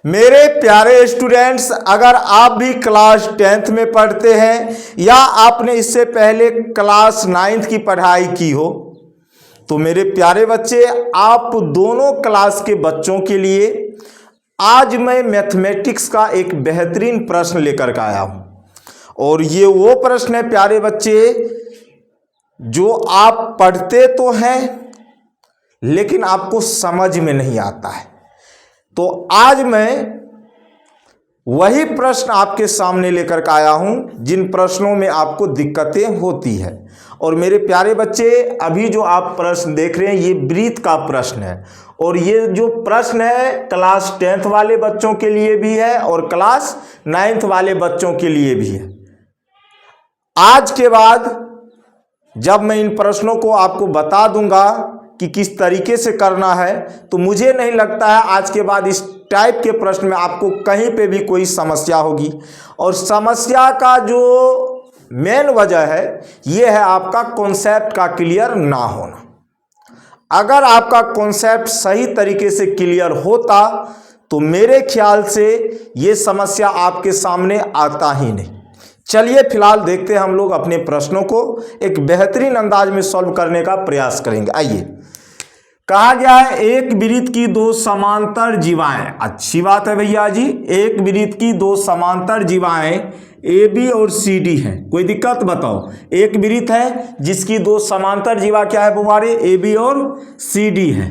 मेरे प्यारे स्टूडेंट्स, अगर आप भी क्लास 10th में पढ़ते हैं या आपने इससे पहले क्लास 9th की पढ़ाई की हो, तो मेरे प्यारे बच्चे, आप दोनों क्लास के बच्चों के लिए आज मैं मैथमेटिक्स का एक बेहतरीन प्रश्न लेकर के आया हूं। और ये वो प्रश्न है प्यारे बच्चे, जो आप पढ़ते तो हैं लेकिन आपको समझ में नहीं आता है। तो आज मैं वही प्रश्न आपके सामने लेकर के आया हूं जिन प्रश्नों में आपको दिक्कतें होती है। और मेरे प्यारे बच्चे, अभी जो आप प्रश्न देख रहे हैं ये ब्रीथ का प्रश्न है, और ये जो प्रश्न है क्लास 10th वाले बच्चों के लिए भी है और क्लास 9th वाले बच्चों के लिए भी है। आज के बाद जब मैं इन प्रश्नों को आपको बता दूंगा कि किस तरीके से करना है, तो मुझे नहीं लगता है आज के बाद इस टाइप के प्रश्न में आपको कहीं पे भी कोई समस्या होगी। और समस्या का जो मेन वजह है ये है आपका कॉन्सेप्ट का क्लियर ना होना। अगर आपका कॉन्सेप्ट सही तरीके से क्लियर होता तो मेरे ख्याल से ये समस्या आपके सामने आता ही नहीं। चलिए फिलहाल देखते हैं हम लोग अपने प्रश्नों को एक बेहतरीन अंदाज में सॉल्व करने का प्रयास करेंगे। आइए, कहा गया है एक वृत्त की दो समांतर जीवाएं। अच्छी बात है भैया जी, एक वृत्त की दो समांतर जीवाएं ए बी और सी डी है। कोई दिक्कत बताओ? एक वृत्त है जिसकी दो समांतर जीवा क्या है बुआरे, ए बी और सी डी है,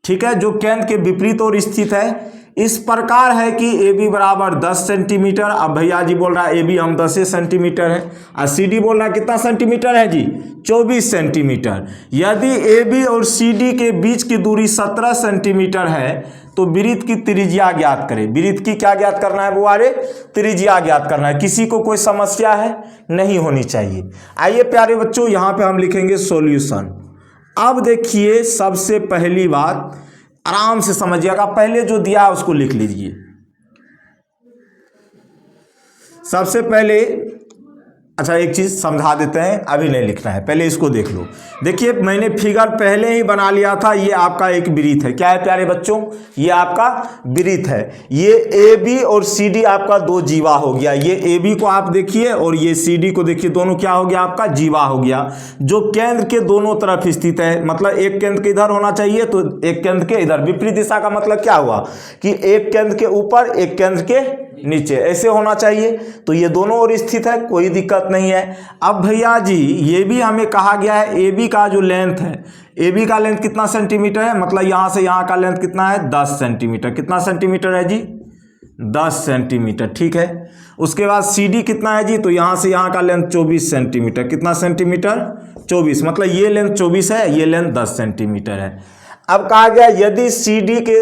ठीक है, जो केंद्र के विपरीत और स्थित है। इस प्रकार है कि ए बी बराबर 10 सेंटीमीटर। अब भैया जी बोल रहा है ए बी हम 10 सेंटीमीटर है, और सी डी बोल रहा है कितना सेंटीमीटर है जी, 24 सेंटीमीटर। यदि ए बी और सी डी के बीच की दूरी 17 सेंटीमीटर है तो वृत्त की त्रिज्या ज्ञात करें। वृत्त की क्या ज्ञात करना है बुआरे? त्रिज्या ज्ञात करना है। किसी को कोई समस्या है? नहीं होनी चाहिए। आइए प्यारे बच्चों, यहां पे हम लिखेंगे सॉल्यूशन। अब देखिए, सबसे पहली बात आराम से समझिएगा, पहले जो दिया है उसको लिख लीजिए। सबसे पहले अच्छा एक चीज समझा देते हैं, अभी नहीं लिखना है, पहले इसको देख लो। देखिए मैंने फिगर पहले ही बना लिया था। ये आपका एक वृत्त है। क्या है प्यारे बच्चों? ये आपका वृत्त है। ये ए बी और सी डी आपका दो जीवा हो गया। ये ए बी को आप देखिए और ये सी डी को देखिए, दोनों क्या हो गया आपका? जीवा हो गया, जो केंद्र के दोनों तरफ स्थित है। मतलब एक केंद्र के इधर होना चाहिए तो एक केंद्र के इधर। विपरीत दिशा का मतलब क्या हुआ कि एक केंद्र के ऊपर एक केंद्र के नीचे, ऐसे होना चाहिए। तो ये दोनों ओर स्थित है, कोई दिक्कत नहीं है। अब भैया जी ये भी हमें कहा गया है ए बी का जो लेंथ है, ए बी का लेंथ कितना सेंटीमीटर है? मतलब यहां से यहां का लेंथ कितना है? 10 सेंटीमीटर। कितना सेंटीमीटर है जी? 10 सेंटीमीटर, ठीक है। उसके बाद सी डी कितना है जी? तो यहां से यहां का लेंथ 24 सेंटीमीटर। कितना सेंटीमीटर? 24। मतलब ये लेंथ 24 है, ये लेंथ 10 सेंटीमीटर है। अब कहा गया यदि सी डी के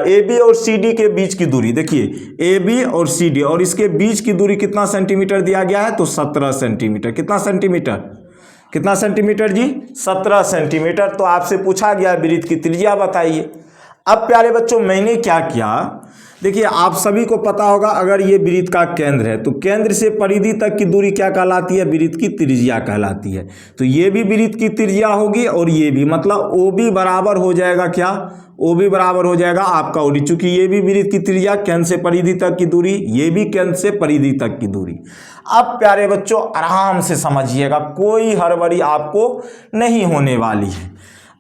ए बी और सी डी के बीच की दूरी, देखिए ए बी और सी डी और इसके बीच की दूरी कितना सेंटीमीटर दिया गया है? तो 17 सेंटीमीटर। कितना सेंटीमीटर? कितना सेंटीमीटर जी? 17 सेंटीमीटर। तो आपसे पूछा गया वृत्त की त्रिज्या बताइए। अब प्यारे बच्चों मैंने क्या किया, देखिए आप सभी को पता होगा, अगर ये वृत्त का केंद्र है तो केंद्र से परिधि तक की दूरी क्या कहलाती है? वृत्त की त्रिज्या कहलाती है। तो ये भी वृत्त की त्रिज्या होगी और ये भी, मतलब ओ बी बराबर हो जाएगा क्या? ओ बी बराबर हो जाएगा आपका ओ डी। चूंकि ये भी वृत्त की त्रिज्या, केंद्र से परिधि तक की दूरी, ये भी केंद्र से परिधि तक की दूरी। अब प्यारे बच्चों आराम से समझिएगा, कोई हड़बड़ी आपको नहीं होने वाली है।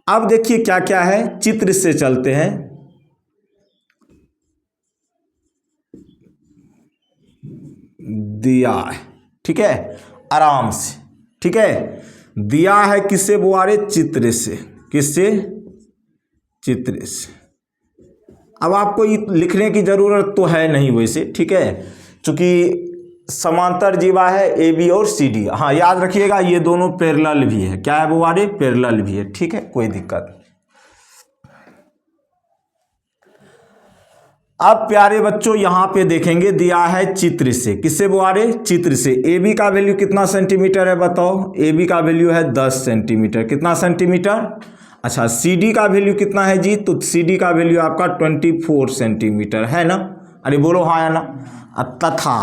अब देखिए क्या क्या है, चित्र से चलते हैं। दिया है, ठीक है, आराम से, ठीक है। दिया है किससे बुआरे? चित्र से। किससे? चित्र से। अब आपको लिखने की जरूरत तो है नहीं वैसे, ठीक है, क्योंकि समांतर जीवा है ए बी और सी डी। हाँ याद रखिएगा ये दोनों पैरेलल भी है। क्या है बुआरे? पैरेलल भी है, ठीक है, कोई दिक्कत नहीं। अब प्यारे बच्चों यहां पे देखेंगे, दिया है चित्र से। किससे बुआरे? चित्र से। ए बी का वैल्यू कितना सेंटीमीटर है बताओ? ए बी का वैल्यू है 10 सेंटीमीटर। कितना सेंटीमीटर? अच्छा, सी डी का वैल्यू कितना है जी? तो सी डी का वैल्यू आपका 24 सेंटीमीटर है ना? अरे बोलो हाँ है ना? तथा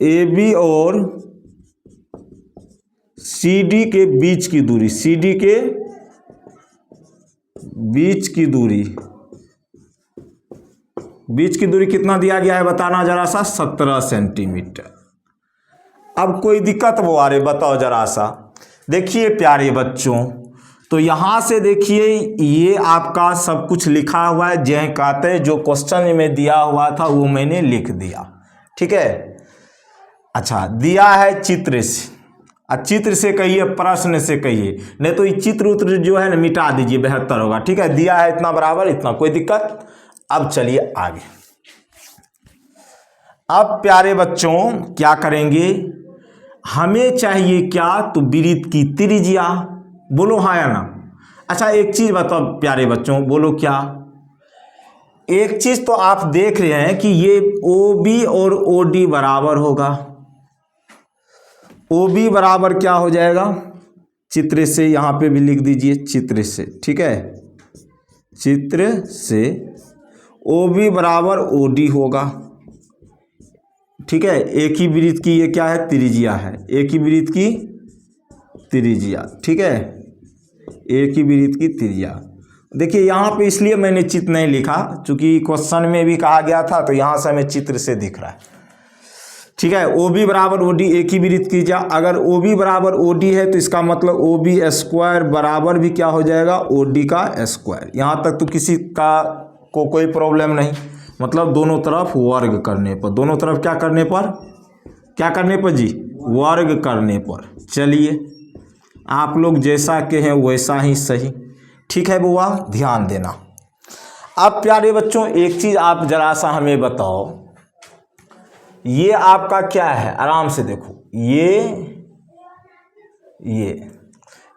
ए बी और सी डी के बीच की दूरी, सी डी के बीच की दूरी बीच की दूरी कितना दिया गया है बताना जरा सा, 17 सेंटीमीटर। अब कोई दिक्कत वो आ रही बताओ जरा सा। देखिए प्यारे बच्चों, तो यहाँ से देखिए ये आपका सब कुछ लिखा हुआ है, जय कहते जो क्वेश्चन में दिया हुआ था वो मैंने लिख दिया, ठीक है। अच्छा, दिया है चित्र से, चित्र से कहिए, प्रश्न से कहिए, नहीं तो ये चित्र उत्र जो है ना मिटा दीजिए, बेहतर होगा, ठीक है। दिया है इतना बराबर इतना, कोई दिक्कत। अब चलिए आगे। अब प्यारे बच्चों क्या करेंगे, हमें चाहिए क्या, तो वृत्त की त्रिज्या, बोलो हाँ या ना। अच्छा एक चीज बताओ प्यारे बच्चों, बोलो क्या। एक चीज तो आप देख रहे हैं कि ये OB और OD बराबर होगा। OB बराबर क्या हो जाएगा, चित्र से, यहां पे भी लिख दीजिए चित्र से, ठीक है। चित्र से OB बराबर OD होगा, ठीक है। एक ही वृत्त की ये क्या है, त्रिज्या है, एक ही वृत्त की त्रिज्या, ठीक है, एक ही वृत्त की त्रिज्या। देखिए यहाँ पे इसलिए मैंने चित्र नहीं लिखा, चूंकि क्वेश्चन में भी कहा गया था, तो यहाँ से हमें चित्र से दिख रहा है, ठीक है। OB बराबर OD, एक ही वृत्त की त्रिज्या। अगर OB बराबर OD है तो इसका मतलब OB स्क्वायर बराबर भी क्या हो जाएगा, OD का स्क्वायर। यहाँ तक तो किसी का को कोई प्रॉब्लम नहीं, मतलब दोनों तरफ वर्ग करने पर, दोनों तरफ क्या करने पर, क्या करने पर जी, वर्ग करने पर। चलिए आप लोग जैसा के हैं वैसा ही सही, ठीक है बुआ, ध्यान देना। अब प्यारे बच्चों एक चीज आप जरा सा हमें बताओ, ये आपका क्या है, आराम से देखो, ये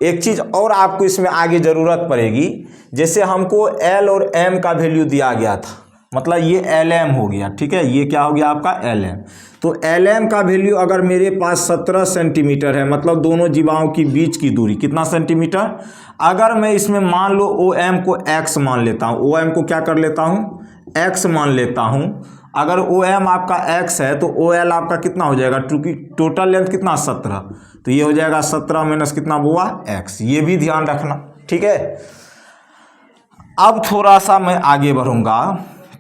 एक चीज और आपको इसमें आगे जरूरत पड़ेगी। जैसे हमको L और M का वैल्यू दिया गया था, मतलब ये LM हो गया, ठीक है, ये क्या हो गया आपका LM। तो LM का वैल्यू अगर मेरे पास 17 सेंटीमीटर है, मतलब दोनों जीवाओं की बीच की दूरी कितना सेंटीमीटर। अगर मैं इसमें मान लो OM को X मान लेता हूँ, OM को क्या कर लेता हूँ, X मान लेता हूँ। अगर OM आपका X है तो OL आपका कितना हो जाएगा, क्योंकि टोटल लेंथ कितना 17, तो ये हो जाएगा 17 माइनस कितना बुआ X, ये भी ध्यान रखना, ठीक है। अब थोड़ा सा मैं आगे बढ़ूंगा,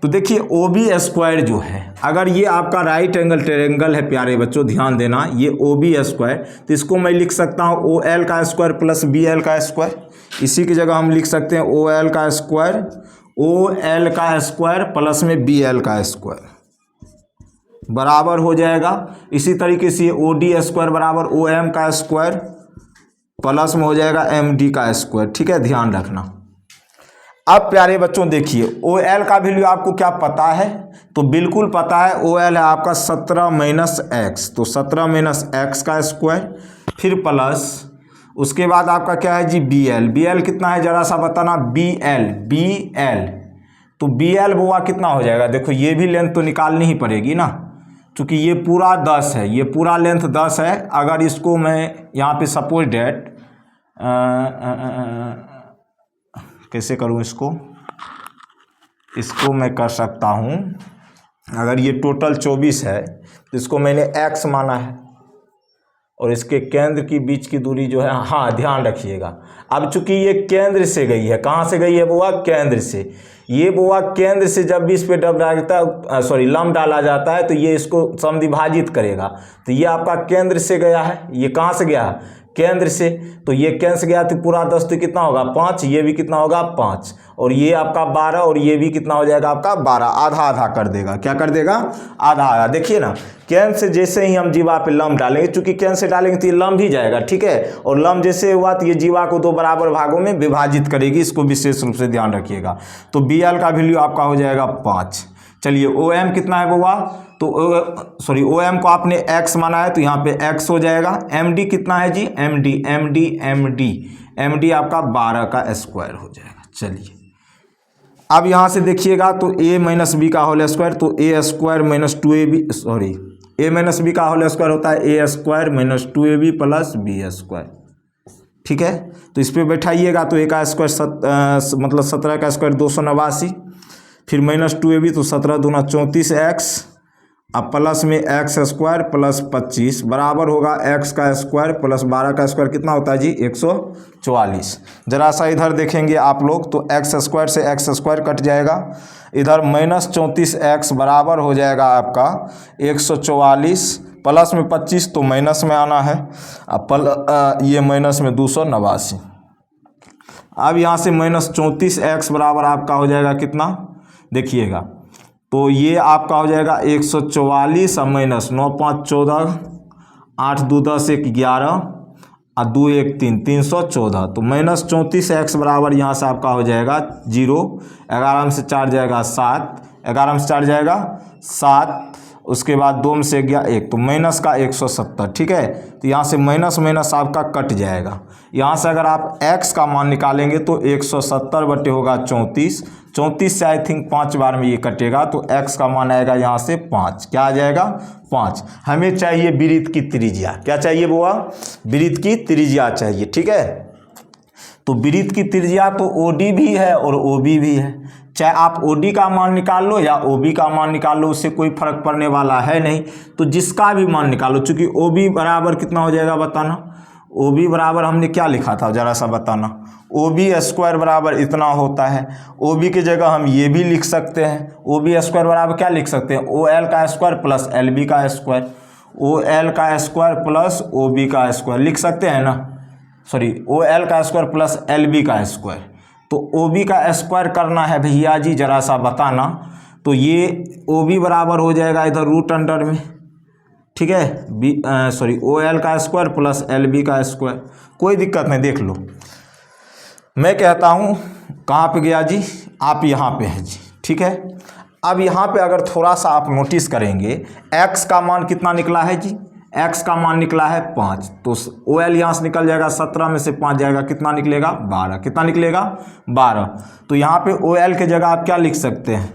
तो देखिए OB स्क्वायर जो है, अगर ये आपका राइट एंगल ट्रायंगल है प्यारे बच्चों, ध्यान देना, ये OB स्क्वायर, तो इसको मैं लिख सकता हूँ OL का स्क्वायर प्लस BL का स्क्वायर। इसी की जगह हम लिख सकते हैं OL का स्क्वायर प्लस में BL का स्क्वायर बराबर हो जाएगा। इसी तरीके से OD स्क्वायर बराबर OM का स्क्वायर प्लस में हो जाएगा MD का स्क्वायर, ठीक है, ध्यान रखना। अब प्यारे बच्चों देखिए OL का वैल्यू आपको क्या पता है, तो बिल्कुल पता है, OL है आपका 17 माइनस एक्स, तो 17 माइनस एक्स का स्क्वायर, फिर प्लस उसके बाद आपका क्या है जी BL कितना है जरा सा बताना, BL तो BL बुआ कितना हो जाएगा, देखो ये भी लेंथ तो निकालनी ही पड़ेगी ना, क्योंकि ये पूरा 10 है, ये पूरा लेंथ 10 है। अगर इसको मैं यहाँ पे सपोज डेट कैसे करूँ, इसको मैं कर सकता हूँ, अगर ये टोटल 24 है तो इसको मैंने X माना है, और इसके केंद्र की बीच की दूरी जो है, हाँ ध्यान रखिएगा, अब चूंकि ये केंद्र से गई है, कहाँ से गई है बुआ, केंद्र से। ये बुआ केंद्र से जब भी इस पे डब डालता है, लंब डाला जाता है, तो ये इसको समद्विभाजित करेगा, तो ये आपका केंद्र से गया है, ये कहाँ से गया है, केंद्र से, तो ये केंद्र से गया तो पूरा 10 तो कितना होगा 5, ये भी कितना होगा 5, और ये आपका 12, और ये भी कितना हो जाएगा आपका 12, आधा आधा कर देगा, क्या कर देगा, आधा आधा। देखिए ना, केंद्र से जैसे ही हम जीवा पे लंब डालेंगे, चूंकि केंद्र से डालेंगे तो ये लंब ही जाएगा, ठीक है, और लंब जैसे हुआ तो ये जीवा को 2 बराबर भागों में विभाजित करेगी, इसको विशेष रूप से ध्यान रखिएगा। तो BL का वैल्यू आपका हो जाएगा 5। चलिए OM कितना है बुआ, तो OM को आपने X माना है, तो यहाँ पे X हो जाएगा। MD कितना है जी, MD आपका 12 का स्क्वायर हो जाएगा। चलिए अब यहाँ से देखिएगा, तो A माइनस बी का होल स्क्वायर, तो A square minus 2AB, A minus B का होल स्क्वायर होता है A square minus 2AB plus B square, ठीक है। तो इस पर बैठाइएगा, तो A का स्क्वायर मतलब 17 का स्क्वायर 289, फिर माइनस 2AB, तो 17 दूना 34X, अब प्लस में एक्स स्क्वायर प्लस 25 बराबर होगा एक्स का स्क्वायर प्लस 12 का स्क्वायर कितना होता है जी 144। जरा सा इधर देखेंगे आप लोग तो एक्स स्क्वायर से एक्स स्क्वायर कट जाएगा, इधर माइनस 34x बराबर हो जाएगा आपका 144 प्लस में 25 तो माइनस में आना है। अब ये माइनस में 289। अब यहाँ से माइनस 34x बराबर आपका हो जाएगा कितना देखिएगा, तो ये आपका हो जाएगा 144 और माइनस 9 5 14 8 2 10 1 11 और 2 1 3 314। तो माइनस 34x बराबर यहाँ से आपका हो जाएगा 0, 11 में से 4 जाएगा 7, 11 में से 4 जाएगा 7, उसके बाद 2 में से गया 1 तो माइनस का 170। ठीक है, तो यहाँ से माइनस माइनस आपका कट जाएगा। यहाँ से अगर आप x का मान निकालेंगे तो 170 बटे होगा 34, 34 से आई थिंक 5 बार में ये कटेगा तो x का मान आएगा यहाँ से 5। क्या आ जाएगा 5। हमें चाहिए वृत्त की त्रिज्या। क्या चाहिए बुआ, वृत्त की त्रिज्या चाहिए। ठीक है, तो वृत्त की त्रिज्या तो OD भी है और OB भी है, चाहे आप OD का मान निकाल लो या OB का मान निकाल लो, उससे कोई फर्क पड़ने वाला है नहीं। तो जिसका भी मान निकालो, चूंकि OB बराबर कितना हो जाएगा बताना, OB बराबर हमने क्या लिखा था जरा सा बताना, OB स्क्वायर बराबर इतना होता है। OB की जगह हम ये भी लिख सकते हैं, OB स्क्वायर बराबर क्या लिख सकते हैं, OL का स्क्वायर प्लस LB का स्क्वायर, OL का स्क्वायर प्लस OB का स्क्वायर लिख सकते हैं ना, सॉरी OL का स्क्वायर प्लस LB का स्क्वायर। तो OB का स्क्वायर करना है भैया जी जरा सा बताना, तो ये OB बराबर हो जाएगा इधर रूट अंडर में। ठीक है, सॉरी OL का स्क्वायर प्लस LB का स्क्वायर, कोई दिक्कत नहीं, देख लो। मैं कहता हूँ कहाँ पे गया जी, आप यहाँ पे हैं जी। ठीक है, अब यहाँ पे अगर थोड़ा सा आप नोटिस करेंगे x का मान कितना निकला है जी, x का मान निकला है 5, तो OL यहाँ से निकल जाएगा, 17 में से 5 जाएगा कितना निकलेगा 12, कितना निकलेगा 12। तो यहाँ पे OL के जगह आप क्या लिख सकते हैं,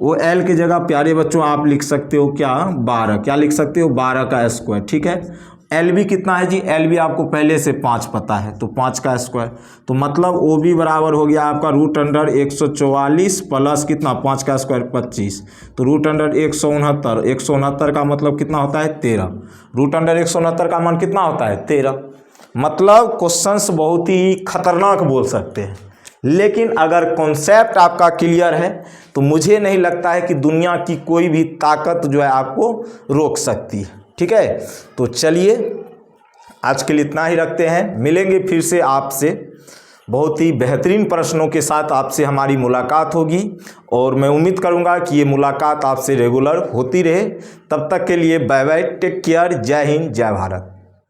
OL की जगह प्यारे बच्चों आप लिख सकते हो क्या 12, क्या लिख सकते हो 12 का स्क्वायर। ठीक है, LB कितना है जी, LB आपको पहले से 5 पता है तो 5 का स्क्वायर, तो मतलब OB बराबर हो गया आपका रूट अंडर 144 प्लस कितना 5 का स्क्वायर 25, तो रूट अंडर 169, 169 का मतलब कितना होता है 13, रूट अंडर 169 का मान कितना होता है 13। मतलब क्वेश्चंस बहुत ही खतरनाक बोल सकते हैं, लेकिन अगर कॉन्सेप्ट आपका क्लियर है तो मुझे नहीं लगता है कि दुनिया की कोई भी ताकत जो है आपको रोक सकती है। ठीक है, तो चलिए आज के लिए इतना ही रखते हैं, मिलेंगे फिर से आपसे बहुत ही बेहतरीन प्रश्नों के साथ आपसे हमारी मुलाकात होगी, और मैं उम्मीद करूंगा कि ये मुलाकात आपसे रेगुलर होती रहे। तब तक के लिए बाय बाय, टेक केयर, जय हिंद जय भारत।